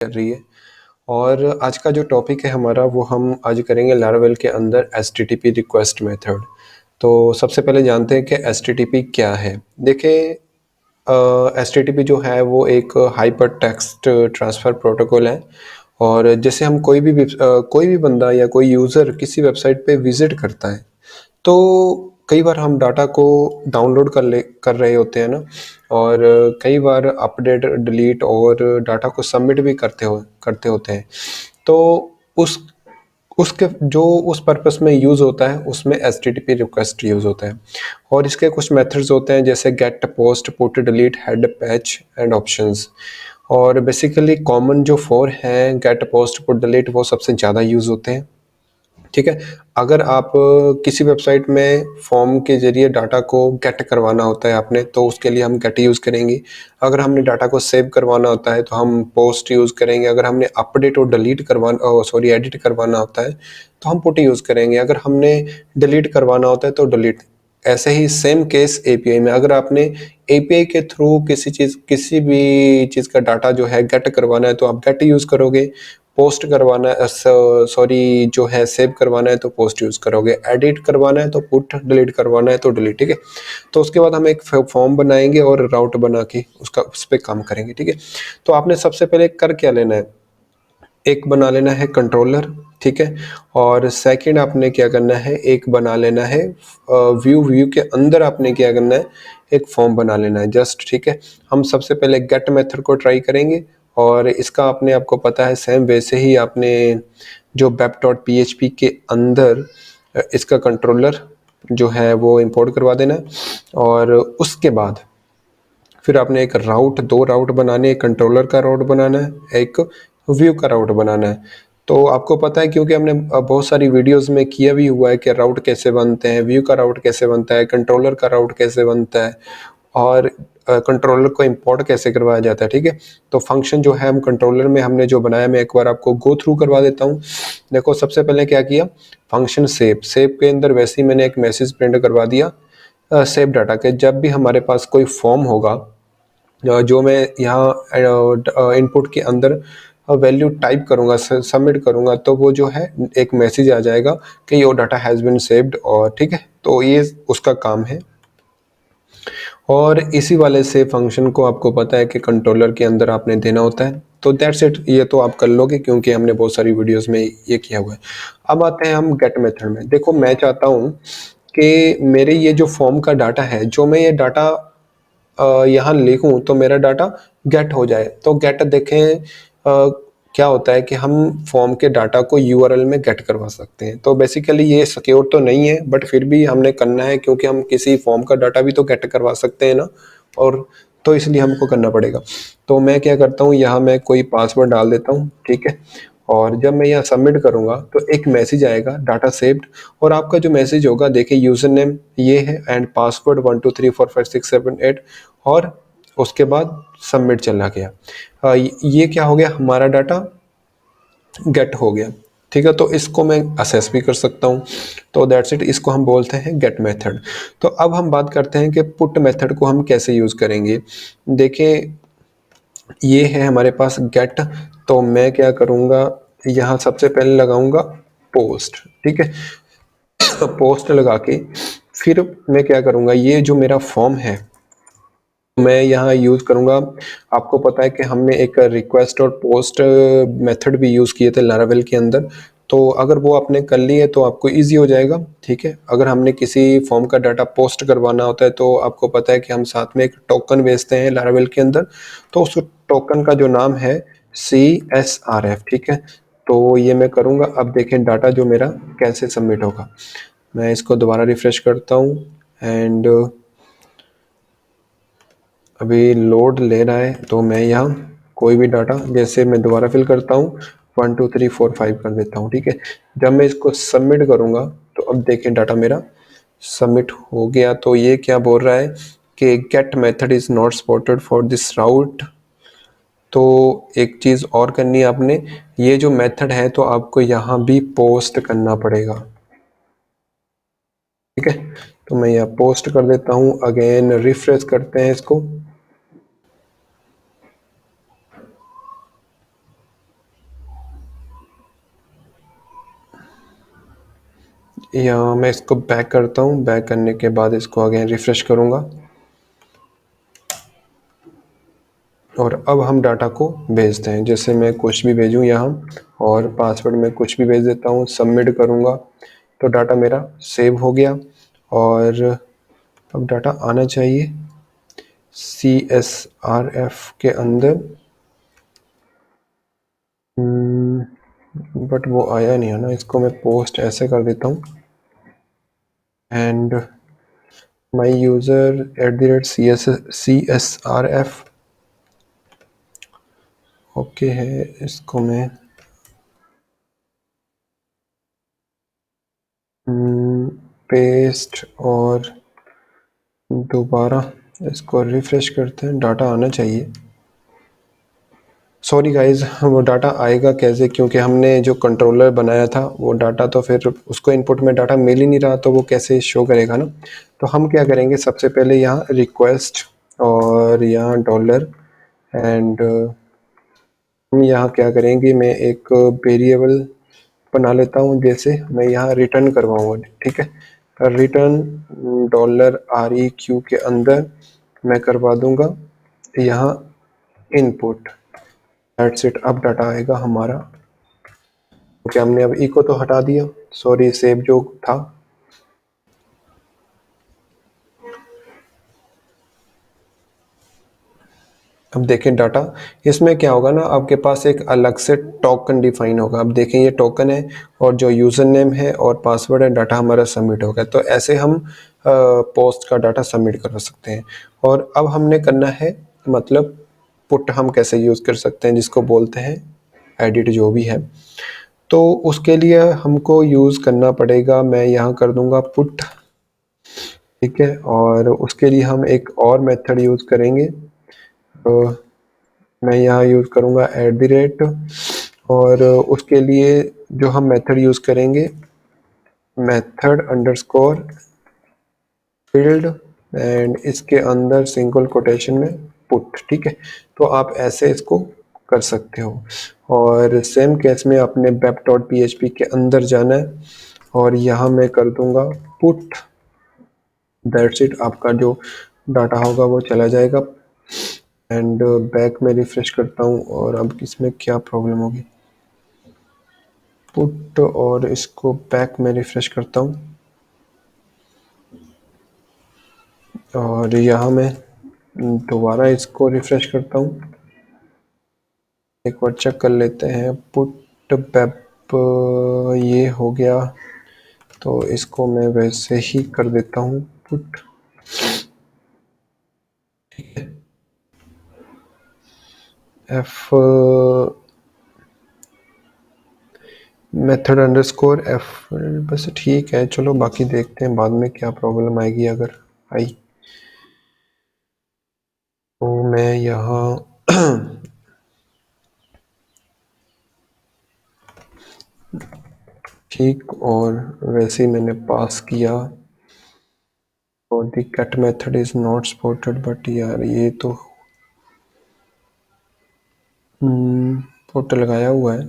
कर रही है। और आज का जो टॉपिक है हमारा वो हम आज करेंगे लारावेल के अंदर एचटीटीपी रिक्वेस्ट मेथड। तो सबसे पहले जानते हैं कि एचटीटीपी क्या है। देखिए, एचटीटीपी जो है वो एक हाइपर टेक्स्ट ट्रांसफ़र प्रोटोकॉल है। और जैसे हम कोई भी बंदा या कोई यूज़र किसी वेबसाइट पे विज़िट करता है, तो कई बार हम डाटा को डाउनलोड कर रहे होते हैं ना, और कई बार अपडेट, डिलीट और डाटा को सबमिट भी करते होते हैं। तो उस उसके जो उस पर्पस में यूज़ होता है उसमें एचटीटीपी रिक्वेस्ट यूज़ होता है। और इसके कुछ मेथड्स होते हैं जैसे get, post, put, delete, head, patch and options. और बेसिकली कॉमन जो 4 हैं, गेट, पोस्ट, पुट, डिलीट, वो सबसे ज़्यादा यूज़ होते हैं। ठीक है। अगर आप किसी वेबसाइट में फॉर्म के ज़रिए डाटा को गेट करवाना होता है आपने, तो उसके लिए हम गेट यूज़ करेंगे। अगर हमने डाटा को सेव करवाना होता है तो हम पोस्ट यूज़ करेंगे। अगर हमने अपडेट और एडिट करवाना होता है तो हम पुट यूज़ करेंगे। अगर हमने डिलीट करवाना होता है तो डिलीट। ऐसे ही सेम केस एपीआई में, अगर आपने एपीआई के थ्रू किसी भी चीज़ का डाटा जो है गेट करवाना है तो आप गेट यूज़ करोगे। पोस्ट करवाना है, जो है सेव करवाना है तो पोस्ट यूज़ करोगे। एडिट करवाना है तो पुट, डिलीट करवाना है तो डिलीट। ठीक है। तो उसके बाद हम एक फॉर्म बनाएंगे और राउट बना के उस पर काम करेंगे। ठीक है। तो आपने सबसे पहले कर क्या लेना है, एक बना लेना है कंट्रोलर। ठीक है। और सेकंड आपने क्या करना है, एक बना लेना है व्यू के अंदर आपने क्या करना है, एक फॉर्म बना लेना है जस्ट। ठीक है। हम सबसे पहले गेट मेथड को ट्राई करेंगे, और इसका आपको पता है सेम वैसे ही आपने जो web.php के अंदर इसका कंट्रोलर जो है वो इंपोर्ट करवा देना है। और उसके बाद फिर आपने दो राउट बनाने, एक कंट्रोलर का राउट बनाना है, एक व्यू का राउट बनाना है। तो आपको पता है क्योंकि हमने बहुत सारी वीडियोस में किया भी हुआ है कि राउट कैसे बनते हैं, व्यू का राउट कैसे बनता है, कंट्रोलर का राउट कैसे बनता है, और कंट्रोलर को इंपोर्ट कैसे करवाया जाता है। ठीक है। तो फंक्शन जो है हम कंट्रोलर में हमने जो बनाया, मैं एक बार आपको गो थ्रू करवा देता हूँ। देखो, सबसे पहले क्या किया, फंक्शन सेव के अंदर वैसे ही मैंने एक मैसेज प्रिंट करवा दिया सेव डाटा के। जब भी हमारे पास कोई फॉर्म होगा, जो मैं यहाँ इनपुट के अंदर वैल्यू टाइप करूँगा, सबमिट करूँगा, तो वो जो है एक मैसेज आ जाएगा कि your data has been saved. और ठीक है, तो ये उसका काम है। और इसी वाले से फंक्शन को आपको पता है कि कंट्रोलर के अंदर आपने देना होता है। तो दैट्स इट, ये तो आप कर लोगे क्योंकि हमने बहुत सारी वीडियोस में ये किया हुआ है। अब आते हैं हम गेट मेथड में। देखो, मैं चाहता हूँ कि मेरे ये जो फॉर्म का डाटा है, जो मैं ये डाटा यहाँ लिखूं तो मेरा डाटा गेट हो जाए। तो गेट देखें, क्या होता है कि हम फॉर्म के डाटा को यूआरएल में गेट करवा सकते हैं। तो बेसिकली ये सिक्योर तो नहीं है, बट फिर भी हमने करना है क्योंकि हम किसी फॉर्म का डाटा भी तो गेट करवा सकते हैं ना। और तो इसलिए हमको करना पड़ेगा। तो मैं क्या करता हूँ, यहाँ मैं कोई पासवर्ड डाल देता हूँ। ठीक है। और जब मैं यहाँ सबमिट करूँगा तो एक मैसेज आएगा, डाटा सेव्ड। और आपका जो मैसेज होगा, देखिए यूजर नेम ये है एंड पासवर्ड 1234567 8। और उसके बाद सबमिट चला गया। ये क्या हो गया, हमारा डाटा गेट हो गया। ठीक है। तो इसको मैं असेस भी कर सकता हूँ। तो दैट्स इट, इसको हम बोलते हैं गेट मेथड। तो अब हम बात करते हैं कि पुट मेथड को हम कैसे यूज़ करेंगे। देखिए, ये है हमारे पास गेट। तो मैं क्या करूँगा, यहाँ सबसे पहले लगाऊंगा पोस्ट। ठीक है। तो पोस्ट लगा के फिर मैं क्या करूँगा, ये जो मेरा फॉर्म है मैं यहाँ यूज़ करूँगा। आपको पता है कि हमने एक रिक्वेस्ट और पोस्ट मेथड भी यूज़ किए थे लारावेल के अंदर। तो अगर वो आपने कर लिए तो आपको इजी हो जाएगा। ठीक है। अगर हमने किसी फॉर्म का डाटा पोस्ट करवाना होता है तो आपको पता है कि हम साथ में एक टोकन भेजते हैं लारावेल के अंदर। तो उस टोकन का जो नाम है CSRF। ठीक है। तो ये मैं करूँगा। अब देखें डाटा जो मेरा कैसे सबमिट होगा। मैं इसको दोबारा रिफ्रेश करता हूँ एंड अभी लोड ले रहा है। तो मैं यहाँ कोई भी डाटा जैसे मैं दोबारा फिल करता हूँ, 1 2 3 4 5 कर देता हूँ। ठीक है। जब मैं इसको सबमिट करूँगा तो अब देखें डाटा मेरा सबमिट हो गया। तो ये क्या बोल रहा है कि get method is not supported for this route. तो एक चीज़ और करनी है आपने, ये जो मेथड है तो आपको यहाँ भी पोस्ट करना पड़ेगा। ठीक है। तो मैं यहाँ पोस्ट कर देता हूँ। अगेन रिफ्रेश करते हैं इसको। यहाँ मैं इसको बैक करता हूँ, बैक करने के बाद इसको अगेन रिफ्रेश करूँगा और अब हम डाटा को भेजते हैं। जैसे मैं कुछ भी भेजूँ यहाँ और पासवर्ड में कुछ भी भेज देता हूँ, सबमिट करूँगा तो डाटा मेरा सेव हो गया और अब डाटा आना चाहिए CSRF के अंदर, बट वो आया नहीं है ना। इसको मैं पोस्ट ऐसे कर देता हूँ and my user @CSRF okay है। इसको मैं पेस्ट और दोबारा इसको रिफ्रेश करते हैं, डाटा आना चाहिए। सॉरी गाइज, वो डाटा आएगा कैसे, क्योंकि हमने जो कंट्रोलर बनाया था वो डाटा तो फिर उसको इनपुट में डाटा मिल ही नहीं रहा, तो वो कैसे शो करेगा ना। तो हम क्या करेंगे, सबसे पहले यहाँ रिक्वेस्ट और यहाँ डॉलर एंड हम यहाँ क्या करेंगे, मैं एक वेरिएबल बना लेता हूँ। जैसे मैं यहाँ रिटर्न करवाऊँगा, ठीक है। रिटर्न $REQ के अंदर मैं करवा दूंगा यहाँ इनपुट, दैट्स इट। अब डाटा आएगा हमारा, क्योंकि हमने अब इको तो हटा दिया, सॉरी सेव जो था। अब देखें डाटा, इसमें क्या होगा ना, आपके पास एक अलग से टोकन डिफाइन होगा। अब देखें ये टोकन है और जो यूज़र नेम है और पासवर्ड है, डाटा हमारा सबमिट हो गया। तो ऐसे हम पोस्ट का डाटा सबमिट कर सकते हैं। और अब हमने करना है, मतलब पुट हम कैसे यूज़ कर सकते हैं, जिसको बोलते हैं एडिट जो भी है। तो उसके लिए हमको यूज़ करना पड़ेगा, मैं यहाँ कर दूंगा पुट, ठीक है। और उसके लिए हम एक और मेथड यूज़ करेंगे, तो मैं यहाँ यूज़ करूँगा @ और उसके लिए जो हम मेथड यूज़ करेंगे, मेथड अंडरस्कोर फील्ड एंड इसके अंदर सिंगल कोटेशन में पुट, ठीक है। तो आप ऐसे इसको कर सकते हो। और सेम केस में अपने web.php के अंदर जाना है और यहाँ मैं कर दूंगा पुट, दैट्स इट। आपका जो डाटा होगा वो चला जाएगा। एंड बैक में रिफ्रेश करता हूँ और अब इसमें क्या प्रॉब्लम होगी, पुट, और इसको बैक में रिफ्रेश करता हूँ और यहाँ मैं दोबारा इसको रिफ्रेश करता हूँ। एक बार चेक कर लेते हैं, पुट वेब ये हो गया, तो इसको मैं वैसे ही कर देता हूँ put, F method underscore F, बस ठीक है। चलो बाकी देखते हैं बाद में क्या प्रॉब्लम आएगी, अगर आई तो मैं यहाँ ठीक और वैसे ही मैंने पास किया और the cut method is not supported, but यार ये तो पुट लगाया हुआ है।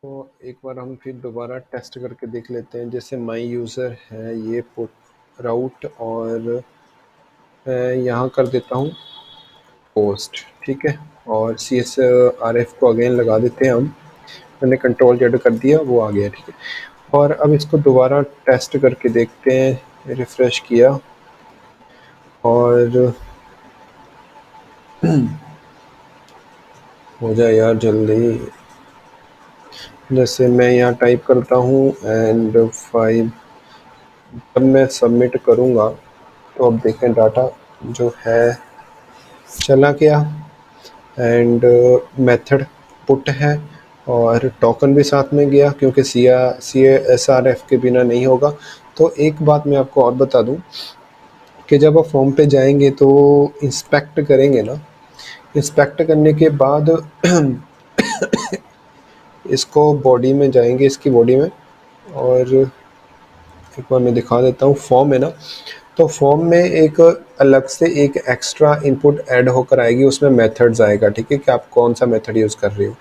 तो एक बार हम फिर दोबारा टेस्ट करके देख लेते हैं। जैसे माई यूज़र है ये पुट राउट और मैं यहाँ कर देता हूँ पोस्ट, ठीक है। और CSRF को अगेन लगा देते हैं हम, मैंने Ctrl Z कर दिया, वो आ गया, ठीक है। और अब इसको दोबारा टेस्ट करके देखते हैं, रिफ़्रेश किया और हो जाए यार जल्दी। जैसे मैं यहाँ टाइप करता हूँ एंड 5, जब मैं सबमिट करूँगा तो अब देखें डाटा जो है चला गया एंड मेथड पुट है और टोकन भी साथ में गया, क्योंकि CSRF के बिना नहीं होगा। तो एक बात मैं आपको और बता दूं कि जब आप फॉर्म पे जाएंगे तो इंस्पेक्ट करेंगे ना, इंस्पेक्ट करने के बाद इसको बॉडी में जाएंगे, इसकी बॉडी में, और एक बार मैं दिखा देता हूँ, फॉर्म है ना, तो फॉर्म में एक अलग से एक एक्स्ट्रा इनपुट ऐड होकर आएगी, उसमें मेथड्स आएगा, ठीक है, कि आप कौन सा मेथड यूज़ कर रहे हो।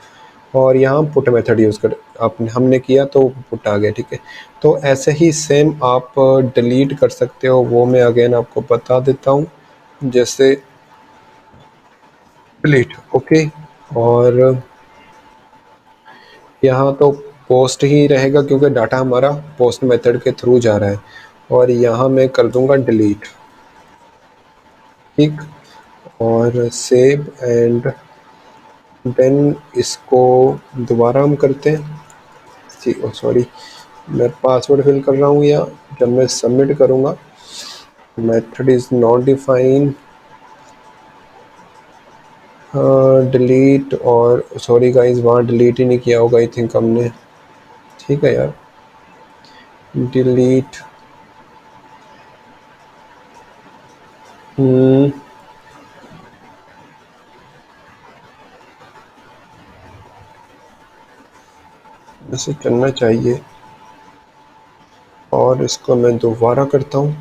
और यहाँ पुट मेथड यूज़ कर आपने हमने किया तो पुट आ गया, ठीक है। तो ऐसे ही सेम आप डिलीट कर सकते हो, वो मैं अगेन आपको बता देता हूँ। जैसे डिलीट, ओके। और यहाँ तो पोस्ट ही रहेगा क्योंकि डाटा हमारा पोस्ट मेथड के थ्रू जा रहा है। और यहाँ मैं कर दूंगा डिलीट, ठीक। और सेव एंड देन इसको दोबारा हम करते हैं। जी ओ सॉरी, मैं पासवर्ड फिल कर रहा हूँ, या जब मैं सबमिट करूँगा method is not define delete. और सॉरी गाइस, वहाँ डिलीट ही नहीं किया होगा आई थिंक हमने, ठीक है यार, डिलीट। ऐसे करना चाहिए। और इसको मैं दोबारा करता हूँ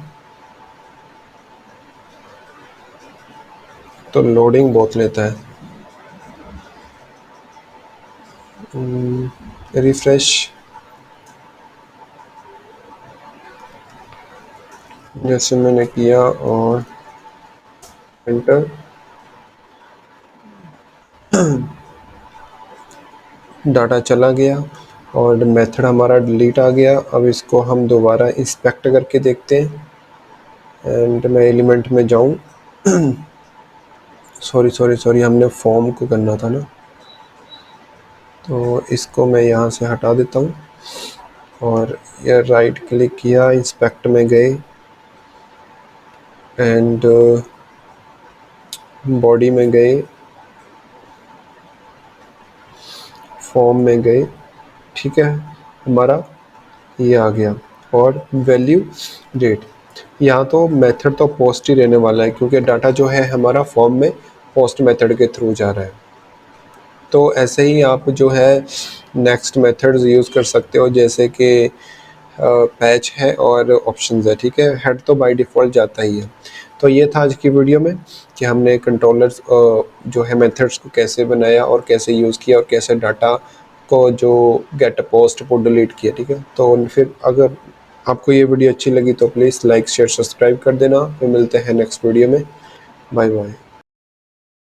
तो लोडिंग बहुत लेता है। रिफ्रेश, जैसे मैंने किया, और एंटर। डाटा चला गया और मेथड हमारा डिलीट आ गया। अब इसको हम दोबारा इंस्पेक्ट करके देखते हैं। एंड मैं एलिमेंट में जाऊं, सॉरी सॉरी सॉरी, हमने फॉर्म को करना था ना, तो इसको मैं यहाँ से हटा देता हूँ। और ये राइट क्लिक किया, इंस्पेक्ट में गए एंड बॉडी में गए, फॉर्म में गए, ठीक है, हमारा ये आ गया। और वैल्यू डेट, यहाँ तो मेथड तो पोस्ट ही रहने वाला है क्योंकि डाटा जो है हमारा फॉर्म में पोस्ट मेथड के थ्रू जा रहा है। तो ऐसे ही आप जो है नेक्स्ट मेथड्स यूज़ कर सकते हो, जैसे कि पैच है और ऑप्शंस है, ठीक है। हेड तो बाय डिफ़ॉल्ट जाता ही है। तो ये था आज की वीडियो में कि हमने कंट्रोलर्स जो है मेथड्स को कैसे बनाया और कैसे यूज़ किया और कैसे डाटा को जो गेट पोस्ट को डिलीट किया, ठीक है। तो फिर अगर आपको ये वीडियो अच्छी लगी तो प्लीज़ लाइक शेयर सब्सक्राइब कर देना। फिर मिलते हैं नेक्स्ट वीडियो में। Bye bye.